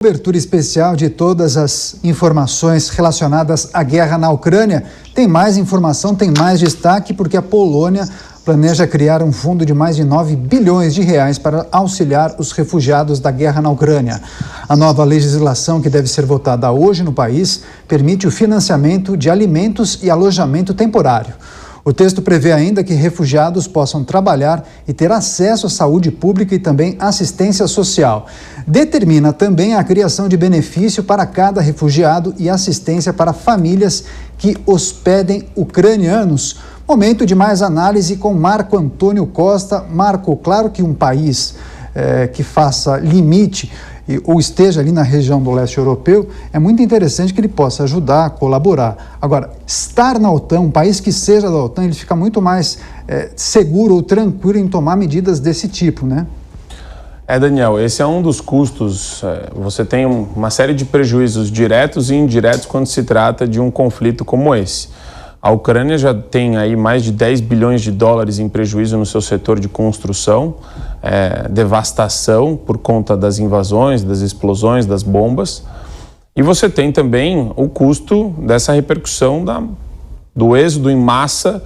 Cobertura especial de todas as informações relacionadas à guerra na Ucrânia. Tem mais informação, tem mais destaque, porque a Polônia planeja criar um fundo de mais de 9 bilhões de reais para auxiliar os refugiados da guerra na Ucrânia. A nova legislação, que deve ser votada hoje no país, permite o financiamento de alimentos e alojamento temporário. O texto prevê ainda que refugiados possam trabalhar e ter acesso à saúde pública e também assistência social. Determina também a criação de benefício para cada refugiado e assistência para famílias que hospedem ucranianos. Momento de mais análise com Marco Antônio Costa. Marco, claro que um país que faça limite ou esteja ali na região do leste europeu, é muito interessante que ele possa ajudar, colaborar. Agora, estar na OTAN, um país que seja da OTAN, ele fica muito mais seguro ou tranquilo em tomar medidas desse tipo, né? Daniel, esse é um dos custos. Você tem uma série de prejuízos diretos e indiretos quando se trata de um conflito como esse. A Ucrânia já tem aí mais de 10 bilhões de dólares em prejuízo no seu setor de construção, devastação por conta das invasões, das explosões, das bombas. E você tem também o custo dessa repercussão do êxodo em massa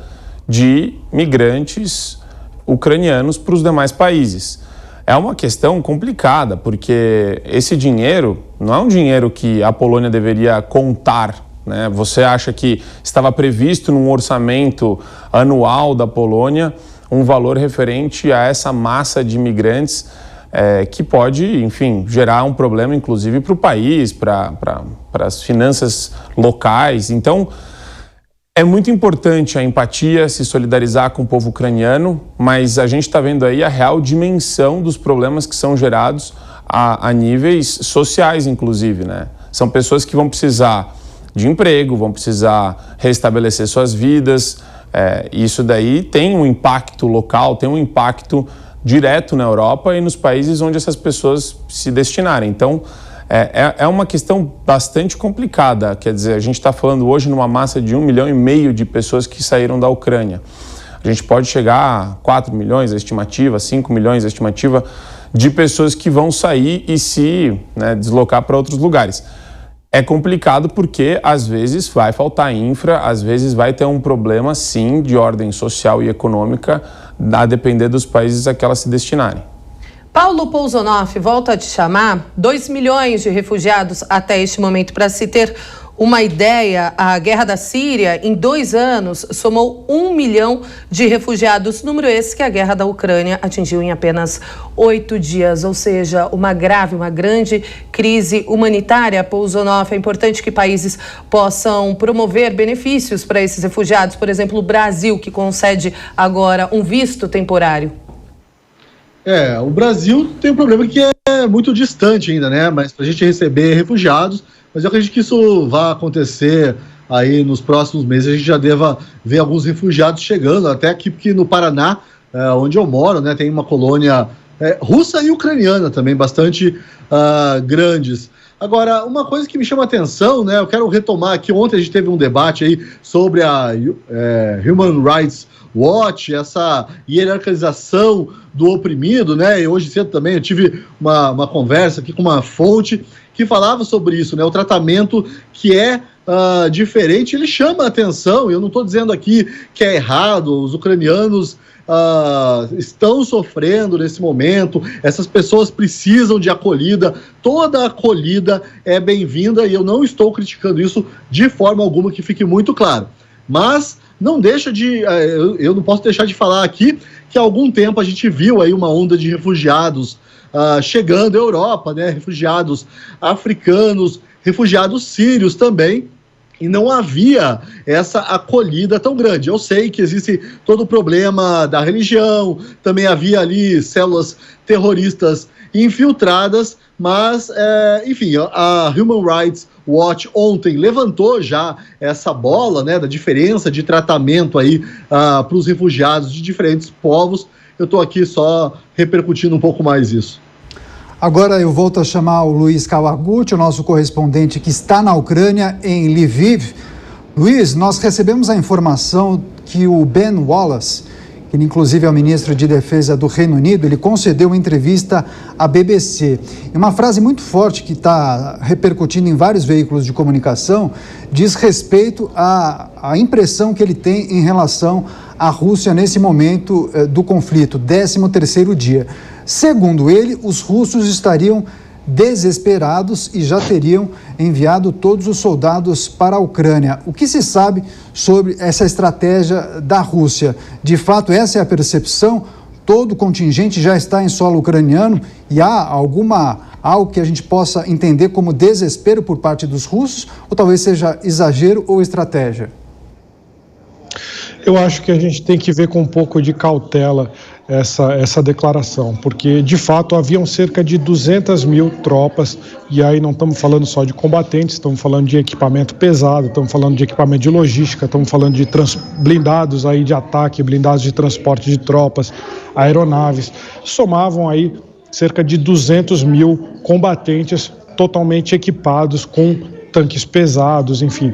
de migrantes ucranianos para os demais países. É uma questão complicada, porque esse dinheiro não é um dinheiro que a Polônia deveria contar, né? Você acha que estava previsto num orçamento anual da Polônia um valor referente a essa massa de imigrantes que pode, enfim, gerar um problema inclusive para o país, para as finanças locais. Então, é muito importante a empatia, se solidarizar com o povo ucraniano, mas a gente está vendo aí a real dimensão dos problemas que são gerados a níveis sociais, inclusive, né? São pessoas que vão precisar de emprego, vão precisar restabelecer suas vidas. Isso daí tem um impacto local, tem um impacto direto na Europa e nos países onde essas pessoas se destinarem. Então, é uma questão bastante complicada. Quer dizer, a gente está falando hoje numa massa de 1,5 milhão de pessoas que saíram da Ucrânia. A gente pode chegar a 4 milhões, a estimativa, 5 milhões, a estimativa de pessoas que vão sair e se deslocar para outros lugares. É complicado porque, às vezes, vai faltar infra, às vezes vai ter um problema, sim, de ordem social e econômica, a depender dos países a que elas se destinarem. Paulo Pousonoff, volto a te chamar. 2 milhões de refugiados até este momento. Para se ter uma ideia, a guerra da Síria, em 2 anos, somou 1 milhão de refugiados, número esse que a guerra da Ucrânia atingiu em apenas 8 dias, ou seja, uma grande crise humanitária. Pousonoff, é importante que países possam promover benefícios para esses refugiados, por exemplo, o Brasil, que concede agora um visto temporário. O Brasil tem um problema que é muito distante ainda, né? Mas para a gente receber refugiados, mas eu acredito que isso vai acontecer aí nos próximos meses. A gente já deva ver alguns refugiados chegando, até aqui porque no Paraná, onde eu moro, né, tem uma colônia russa e ucraniana também, bastante grandes. Agora, uma coisa que me chama a atenção, né, eu quero retomar aqui, ontem a gente teve um debate aí sobre a Human Rights Watch, essa hierarquização do oprimido, né, e hoje cedo também eu tive uma conversa aqui com uma fonte que falava sobre isso, né, o tratamento que é diferente, ele chama a atenção. Eu não estou dizendo aqui que é errado, os ucranianos estão sofrendo nesse momento, essas pessoas precisam de acolhida, toda acolhida é bem-vinda e eu não estou criticando isso de forma alguma, que fique muito claro. Mas não deixa de, eu não posso deixar de falar aqui que há algum tempo a gente viu aí uma onda de refugiados chegando à Europa, né? Refugiados africanos, refugiados sírios também, e não havia essa acolhida tão grande. Eu sei que existe todo o problema da religião, também havia ali células terroristas infiltradas, mas, enfim, a Human Rights Watch ontem levantou já essa bola, né, da diferença de tratamento aí para os refugiados de diferentes povos. Eu estou aqui só repercutindo um pouco mais isso. Agora eu volto a chamar o Luiz Kawaguchi, o nosso correspondente que está na Ucrânia, em Lviv. Luiz, nós recebemos a informação que o Ben Wallace, Ele, inclusive, é o ministro de Defesa do Reino Unido. Ele concedeu uma entrevista à BBC. E uma frase muito forte que está repercutindo em vários veículos de comunicação diz respeito à impressão que ele tem em relação à Rússia nesse momento do conflito, 13º dia. Segundo ele, os russos estariam desesperados e já teriam enviado todos os soldados para a Ucrânia. O que se sabe sobre essa estratégia da Rússia? De fato, essa é a percepção? Todo o contingente já está em solo ucraniano e há algo que a gente possa entender como desespero por parte dos russos? Ou talvez seja exagero ou estratégia? Eu acho que a gente tem que ver com um pouco de cautela essa declaração, porque de fato haviam cerca de 200 mil tropas, e aí não estamos falando só de combatentes, estamos falando de equipamento pesado, estamos falando de equipamento de logística, estamos falando de blindados aí de ataque, blindados de transporte de tropas, aeronaves, somavam aí cerca de 200 mil combatentes totalmente equipados com tanques pesados, enfim.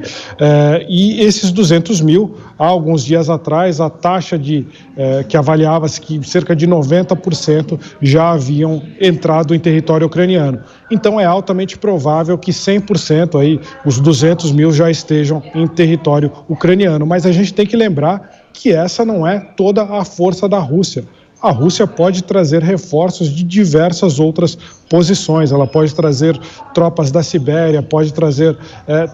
E esses 200 mil, há alguns dias atrás, a taxa que avaliava-se que cerca de 90% já haviam entrado em território ucraniano. Então é altamente provável que 100% aí, os 200 mil já estejam em território ucraniano. Mas a gente tem que lembrar que essa não é toda a força da Rússia. A Rússia pode trazer reforços de diversas outras posições, ela pode trazer tropas da Sibéria, pode trazer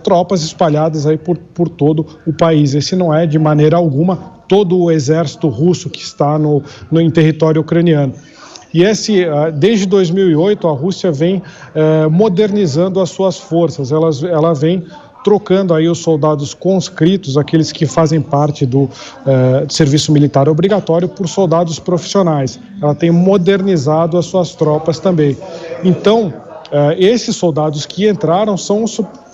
tropas espalhadas aí por todo o país. Esse não é, de maneira alguma, todo o exército russo que está em território ucraniano. E desde 2008, a Rússia vem modernizando as suas forças, ela vem trocando aí os soldados conscritos, aqueles que fazem parte do serviço militar obrigatório, por soldados profissionais. Ela tem modernizado as suas tropas também. Então, esses soldados que entraram,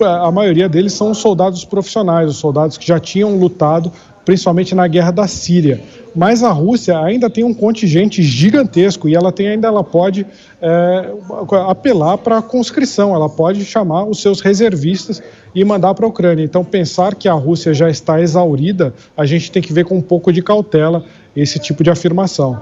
a maioria deles são os soldados profissionais, os soldados que já tinham lutado, principalmente na guerra da Síria. Mas a Rússia ainda tem um contingente gigantesco e ela pode apelar para a conscrição, ela pode chamar os seus reservistas e mandar para a Ucrânia. Então, pensar que a Rússia já está exaurida, a gente tem que ver com um pouco de cautela esse tipo de afirmação.